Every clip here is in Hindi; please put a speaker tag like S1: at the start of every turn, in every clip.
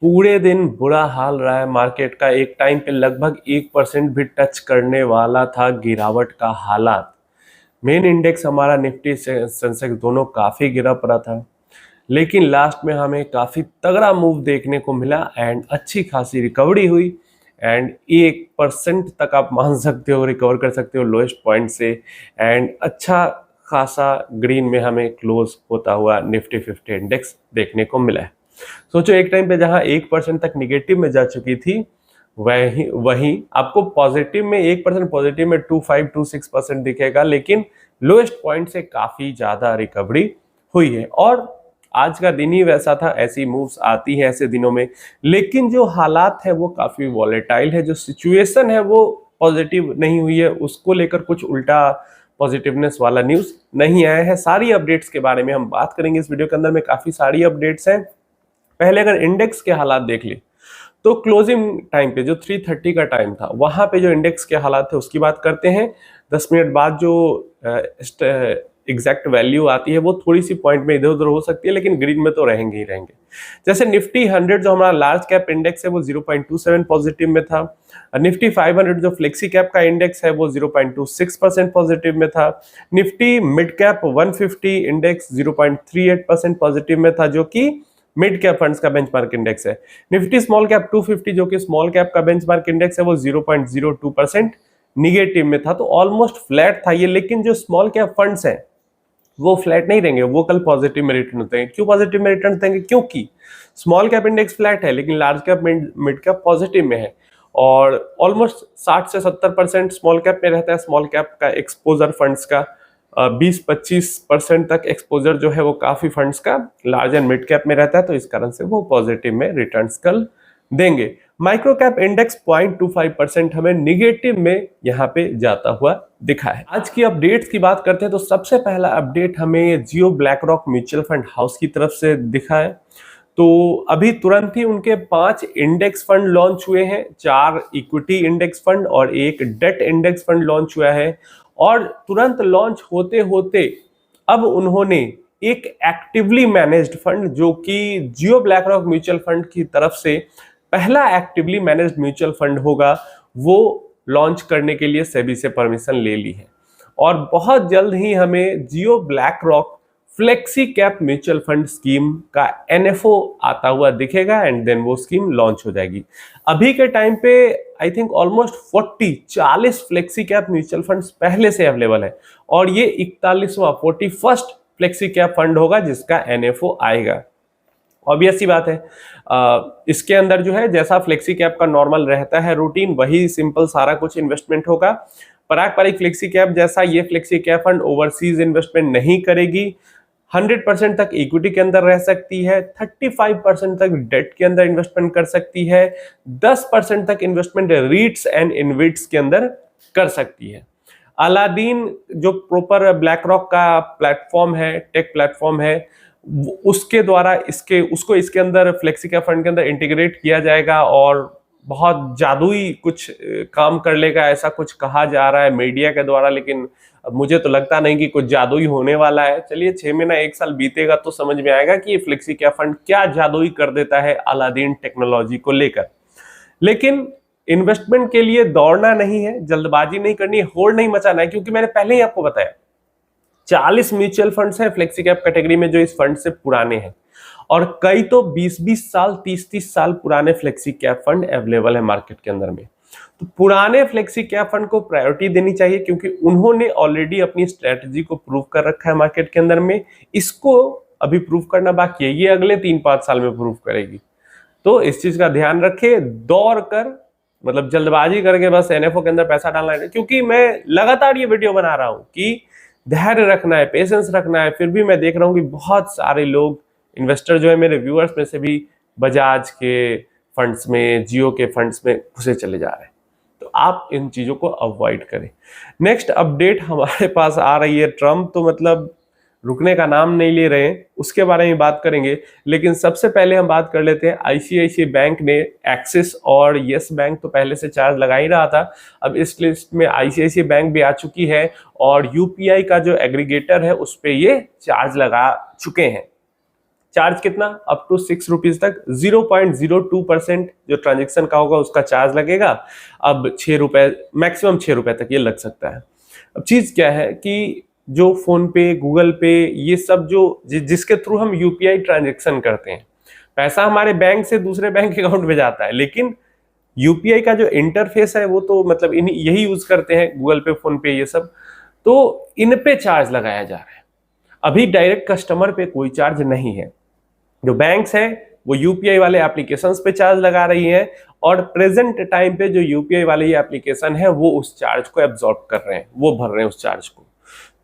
S1: पूरे दिन बुरा हाल रहा है मार्केट का। एक टाइम पे लगभग 1% भी टच करने वाला था गिरावट का हालात। मेन इंडेक्स हमारा निफ्टी से सेंसेक्स दोनों काफी गिरा पड़ा था, लेकिन लास्ट में हमें काफी तगड़ा मूव देखने को मिला एंड अच्छी खासी रिकवरी हुई। एंड 1% तक आप मान सकते हो, रिकवर कर सकते हो लोएस्ट पॉइंट से। एंड अच्छा खासा ग्रीन में हमें क्लोज होता हुआ निफ्टी 50 इंडेक्स देखने को मिला है। सोचो, एक टाइम पे जहां 1% तक निगेटिव में जा चुकी थी, वही वही आपको पॉजिटिव में 1% पॉजिटिव में 25-26% दिखेगा, लेकिन लोएस्ट पॉइंट से काफी ज्यादा रिकवरी हुई है। और आज का दिन ही वैसा था, ऐसी मूव्स आती है ऐसे दिनों में। लेकिन जो हालात है वो काफी वॉलेटाइल है, जो सिचुएशन है वो पॉजिटिव नहीं हुई है, उसको लेकर कुछ उल्टा पॉजिटिवनेस वाला न्यूज नहीं आया है। सारी अपडेट्स के बारे में हम बात करेंगे इस वीडियो के अंदर में। काफी सारी अपडेट्स हैं। पहले अगर इंडेक्स के हालात देख ले तो क्लोजिंग टाइम पे जो 3:30 का टाइम था, वहां पे जो इंडेक्स के हालात थे उसकी बात करते हैं। 10 मिनट बाद जो एग्जैक्ट वैल्यू आती है वो थोड़ी सी पॉइंट में इधर उधर हो सकती है, लेकिन ग्रीन में तो रहेंगे ही रहेंगे। जैसे निफ्टी 100 जो हमारा लार्ज कैप इंडेक्स है वो 0.27 पॉजिटिव में था। निफ्टी 500 जो फ्लेक्सी कैप का इंडेक्स है वो 0.26% पॉजिटिव में था। Nifty mid cap 150 index 0.38% positive में था, जो कि मिड कैप फंड्स का बेंचमार्क इंडेक्स है। निफ्टी स्मॉल कैप 250 जो कि स्मॉल कैप का बेंचमार्क इंडेक्स है वो 0.02% निगेटिव में था। तो ऑलमोस्ट फ्लैट था ये। लेकिन जो स्मॉल कैप फंड्स हैं वो फ्लैट नहीं रहेंगे, वो कल पॉजिटिव में रिटर्न होते हैं। क्यों पॉजिटिव में रिटर्न देंगे? क्योंकि स्मॉल कैप इंडेक्स फ्लैट है, लेकिन large cap mid cap positive में है। और ऑलमोस्ट 60 से 70% स्मॉल कैप में रहता है। स्मॉल कैप का एक्सपोजर फंड्स का 20-25% तक एक्सपोजर जो है वो काफी फंड्स का लार्ज एंड मिड कैप में रहता है, तो इस कारण से वो पॉजिटिव में रिटर्न्स कल देंगे। माइक्रो कैप इंडेक्स 0.25% हमें निगेटिव में यहाँ पे जाता हुआ दिखा है। आज की अपडेट्स की बात करते हैं तो सबसे पहला अपडेट हमें Jio BlackRock mutual fund house की तरफ से दिखा है। तो अभी तुरंत ही उनके 5 इंडेक्स फंड लॉन्च हुए हैं। 4 इक्विटी इंडेक्स फंड और 1 डेट इंडेक्स फंड लॉन्च हुआ है। और तुरंत लॉन्च होते होते अब उन्होंने एक एक्टिवली मैनेज्ड फंड, जो कि जियो ब्लैक रॉक म्यूचुअल फंड की तरफ से पहला एक्टिवली मैनेज्ड म्यूचुअल फंड होगा, वो लॉन्च करने के लिए सेबी से परमिशन ले ली है। और बहुत जल्द ही हमें Jio BlackRock flexi cap mutual fund scheme का एनएफओ आता हुआ दिखेगा एंड देन वो स्कीम लॉन्च हो जाएगी। अभी के टाइम पे I think almost 40 flexi cap mutual funds पहले से अवेलेबल है, और ये 41वां फ्लेक्सी कैप फंड होगा जिसका एनएफओ आएगा। ऑब्वियस सी बात है, इसके अंदर जो है जैसा फ्लेक्सी कैप का नॉर्मल रहता है रूटीन, वही सिंपल सारा कुछ इन्वेस्टमेंट होगा। पारंपरिक फ्लेक्सी कैप जैसा ये flexi cap fund overseas investment नहीं करेगी। 100% तक इक्विटी के अंदर रह सकती है, 35% तक डेट के अंदर इन्वेस्टमेंट कर सकती है, 10% तक इन्वेस्टमेंट रीट्स एंड इनविट्स के अंदर कर सकती है। अलादीन जो प्रॉपर ब्लैक रॉक का प्लेटफॉर्म है, टेक प्लेटफॉर्म है, उसके द्वारा उसको इसके अंदर फ्लेक्सी कैप फंड के अंदर इंटीग्रेट किया जाएगा और बहुत जादुई कुछ काम कर लेगा, ऐसा कुछ कहा जा रहा है मीडिया के द्वारा। लेकिन अब मुझे तो लगता नहीं कि कुछ जादुई होने वाला है। चलिए 6 महीना 1 साल बीतेगा तो समझ में आएगा कि ये फ्लेक्सी कैप फंड क्या जादुई कर देता है अलादीन टेक्नोलॉजी को लेकर। लेकिन इन्वेस्टमेंट के लिए दौड़ना नहीं है, जल्दबाजी नहीं करनी है, होल्ड नहीं मचाना है, क्योंकि मैंने पहले ही आपको बताया 40 म्यूचुअल फंड्स हैं फ्लेक्सी कैप कैटेगरी में जो इस फंड से पुराने हैं, और कई तो 20-20 साल 30-30 साल पुराने फ्लेक्सी कैप फंड अवेलेबल है मार्केट के अंदर में। तो पुराने फ्लेक्सी कैप फंड को प्रायोरिटी देनी चाहिए, क्योंकि उन्होंने ऑलरेडी अपनी स्ट्रेटजी को प्रूव कर रखा है मार्केट के अंदर में। इसको अभी प्रूव करना बाकी है, ये अगले 3-5 साल में प्रूव करेगी। तो इस चीज का ध्यान रखे, दौड़ कर मतलब जल्दबाजी करके बस एनएफओ के अंदर पैसा डालना है। क्योंकि मैं लगातार ये वीडियो बना रहा हूं कि धैर्य रखना है, पेशेंस रखना है, फिर भी मैं देख रहा हूं कि बहुत सारे लोग इन्वेस्टर जो है मेरे व्यूअर्स में से भी बजाज के फंड्स में, जियो के फंड्स में घुसे चले जा रहे हैं। तो आप इन चीजों को अवॉइड करें। नेक्स्ट अपडेट हमारे पास आ रही है। ट्रम्प तो मतलब रुकने का नाम नहीं ले रहे हैं, उसके बारे में बात करेंगे। लेकिन सबसे पहले हम बात कर लेते हैं आईसीआईसीआई बैंक ने एक्सिस और यस बैंक तो पहले से चार्ज लगा ही रहा था, अब इस लिस्ट में आईसीआईसीआई बैंक भी आ चुकी है, और यूपीआई का जो एग्रीगेटर है उस पे ये चार्ज लगा चुके हैं। चार्ज कितना, अप टू 6 रुपीज तक 0.02% जो ट्रांजेक्शन का होगा उसका चार्ज लगेगा। अब 6 रुपए, मैक्सिमम 6 रुपए तक ये लग सकता है। अब चीज क्या है कि जो फोन पे, गूगल पे, ये सब जो जिसके थ्रू हम यूपीआई ट्रांजेक्शन करते हैं, पैसा हमारे बैंक से दूसरे बैंक अकाउंट में जाता है, लेकिन यूपीआई का जो इंटरफेस है वो तो मतलब यही यूज करते हैं, गूगल पे, फोन पे, ये सब। तो इन पे चार्ज लगाया जा रहा है। अभी डायरेक्ट कस्टमर पे कोई चार्ज नहीं है। जो बैंक्स है वो यूपीआई वाले एप्लीकेशंस पे चार्ज लगा रही है, और प्रेजेंट टाइम पे जो यूपीआई वाले ये एप्लीकेशन है वो उस चार्ज को एब्जॉर्ब कर रहे हैं, वो भर रहे हैं उस चार्ज को।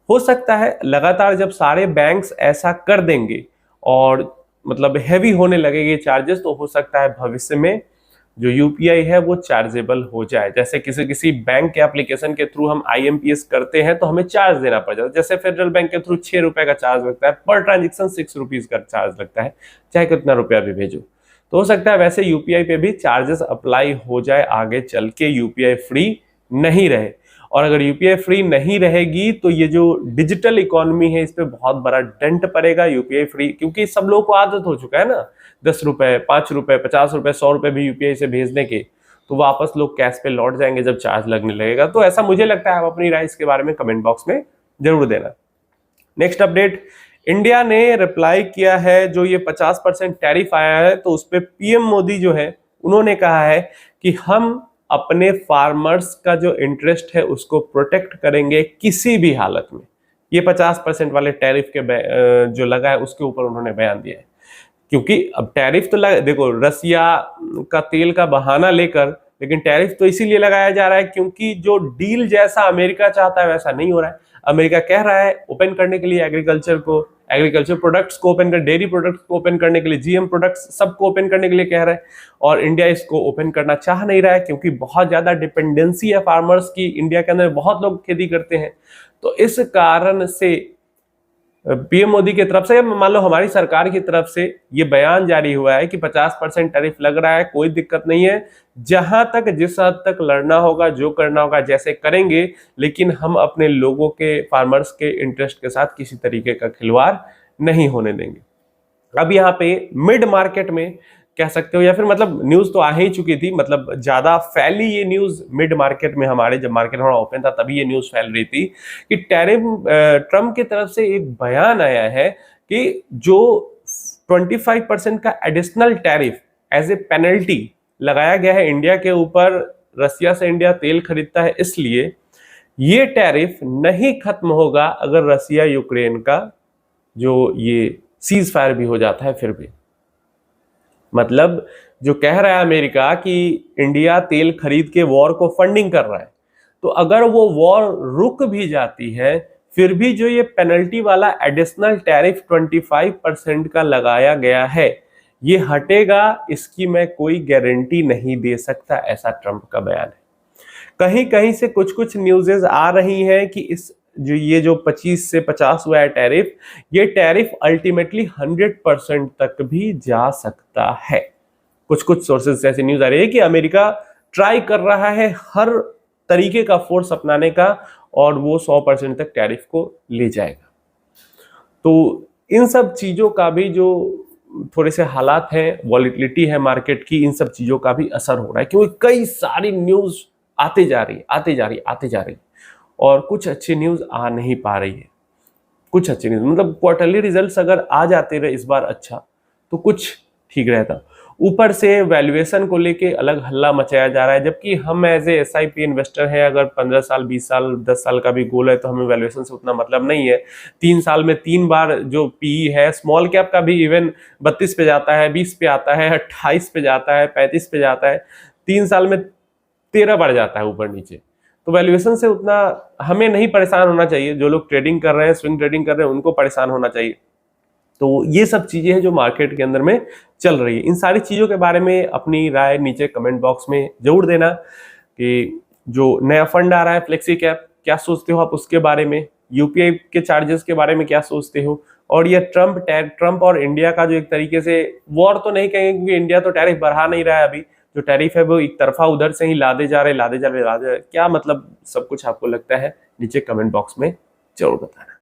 S1: हो सकता है लगातार जब सारे बैंक्स ऐसा कर देंगे और मतलब हैवी होने लगेंगे चार्जेस, तो हो सकता है भविष्य में जो यूपीआई है वो चार्जेबल हो जाए। जैसे किसी किसी बैंक के एप्लीकेशन के थ्रू हम आईएमपीएस करते हैं तो हमें चार्ज देना पड़ जाता है। जैसे फेडरल बैंक के थ्रू 6 रुपए का चार्ज लगता है, पर ट्रांजेक्शन 6 रुपीज का चार्ज लगता है, चाहे कितना रुपया भी भेजो। तो हो सकता है वैसे यूपीआई पे भी चार्जेस अप्लाई हो जाए आगे चल के, यूपीआई फ्री नहीं रहे। और अगर यूपीआई फ्री नहीं रहेगी तो ये जो डिजिटल इकोनॉमी है इस पे बहुत बड़ा डेंट पड़ेगा यूपीआई फ्री, क्योंकि सब लोगों को आदत हो चुका है ना 10 रुपए, 5 रुपए, 50 रुपए, 100 रुपए भी यूपीआई से भेजने के, तो वापस लोग कैश पे लौट जाएंगे जब चार्ज लगने लगेगा। तो ऐसा मुझे लगता है। आप अपनी राय इसके बारे में कमेंट बॉक्स में जरूर देना। नेक्स्ट अपडेट, इंडिया ने रिप्लाई किया है जो ये 50% टैरिफ आया है, तो उस पर पीएम मोदी जो है उन्होंने कहा है कि हम अपने फार्मर्स का जो इंटरेस्ट है उसको प्रोटेक्ट करेंगे किसी भी हालत में। ये 50% वाले टैरिफ के जो लगा है उसके ऊपर उन्होंने बयान दिया है। क्योंकि अब टैरिफ तो देखो, रसिया का तेल का बहाना लेकर, लेकिन टैरिफ तो इसीलिए लगाया जा रहा है क्योंकि जो डील जैसा अमेरिका चाहता है वैसा नहीं हो रहा है। अमेरिका कह रहा है ओपन करने के लिए एग्रीकल्चर प्रोडक्ट्स को ओपन कर, डेयरी प्रोडक्ट्स को ओपन करने के लिए, जीएम प्रोडक्ट्स सबको ओपन करने के लिए कह रहा है, और इंडिया इसको ओपन करना चाह नहीं रहा है क्योंकि बहुत ज्यादा डिपेंडेंसी है फार्मर्स की। इंडिया के अंदर बहुत लोग खेती करते हैं, तो इस कारण से पीएम मोदी की तरफ से, मान लो हमारी सरकार की तरफ से ये बयान जारी हुआ है कि 50% टैरिफ लग रहा है, कोई दिक्कत नहीं है, जहां तक जिस हद तक लड़ना होगा, जो करना होगा जैसे करेंगे, लेकिन हम अपने लोगों के, फार्मर्स के इंटरेस्ट के साथ किसी तरीके का खिलवाड़ नहीं होने देंगे। अब यहाँ पे मिड मार्केट में कह सकते हो, या फिर मतलब न्यूज तो आ ही चुकी थी, मतलब ज्यादा फैली ये न्यूज मिड मार्केट में, हमारे जब मार्केट थोड़ा ओपन था तभी ये न्यूज फैल रही थी कि ट्रम्प की तरफ से एक बयान आया है कि जो 25% का additional tariff as a penalty लगाया गया है इंडिया के ऊपर, रसिया से इंडिया तेल खरीदता है इसलिए, ये टैरिफ नहीं खत्म होगा अगर रसिया यूक्रेन का जो ये सीज फायर भी हो जाता है फिर भी। मतलब जो कह रहा है अमेरिका कि इंडिया तेल खरीद के वॉर को फंडिंग कर रहा है, तो अगर वो वॉर रुक भी जाती है फिर भी जो ये पेनल्टी वाला एडिशनल टैरिफ 25% का लगाया गया है ये हटेगा, इसकी मैं कोई गारंटी नहीं दे सकता, ऐसा ट्रंप का बयान है। कहीं कहीं से कुछ कुछ न्यूज़ेस आ रही हैं कि ये जो 25 से 50 हुआ है टैरिफ, ये टैरिफ अल्टीमेटली 100% तक भी जा सकता है। कुछ कुछ सोर्सेज से ऐसी न्यूज आ रही है कि अमेरिका ट्राई कर रहा है हर तरीके का फोर्स अपनाने का, और वो 100% तक टैरिफ को ले जाएगा। तो इन सब चीजों का भी जो थोड़े से हालात हैं, वॉलिटिलिटी है मार्केट की, इन सब चीजों का भी असर हो रहा है, क्योंकि कई सारी न्यूज आते जा रही और कुछ अच्छी न्यूज आ नहीं पा रही है। कुछ अच्छी न्यूज मतलब क्वार्टरली रिजल्ट्स अगर आ जाते रहे इस बार अच्छा तो कुछ ठीक रहता। ऊपर से वैल्यूएशन को लेके अलग हल्ला मचाया जा रहा है, जबकि हम एज ए एसआईपी इन्वेस्टर हैं, अगर 15 साल, 20 साल, 10 साल का भी गोल है तो हमें वैल्यूएशन से उतना मतलब नहीं है। 3 साल में 3 बार जो पीई है, स्मॉल कैप का भी इवन 32 पे जाता है, 20 पे आता है, 28 पे जाता है, 35 पे जाता है, 3 साल में 13 बार जाता है ऊपर नीचे। तो वैल्यूएशन से उतना हमें नहीं परेशान होना चाहिए। जो लोग ट्रेडिंग कर रहे हैं, स्विंग ट्रेडिंग कर रहे हैं, उनको परेशान होना चाहिए। तो ये सब चीजें हैं जो मार्केट के अंदर में चल रही है। इन सारी चीजों के बारे में अपनी राय नीचे कमेंट बॉक्स में जरूर देना कि जो नया फंड आ रहा है फ्लेक्सी कैप, क्या सोचते हो आप उसके बारे में, यूपीआई के चार्जेस के बारे में क्या सोचते हो, और ये ट्रंप और इंडिया का जो एक तरीके से वॉर तो नहीं कहेंगे क्योंकि इंडिया तो टैरिफ बढ़ा नहीं रहा है, अभी जो टैरिफ है वो एक तरफा उधर से ही लादे जा रहे, क्या मतलब सब कुछ आपको लगता है नीचे कमेंट बॉक्स में जरूर बताना।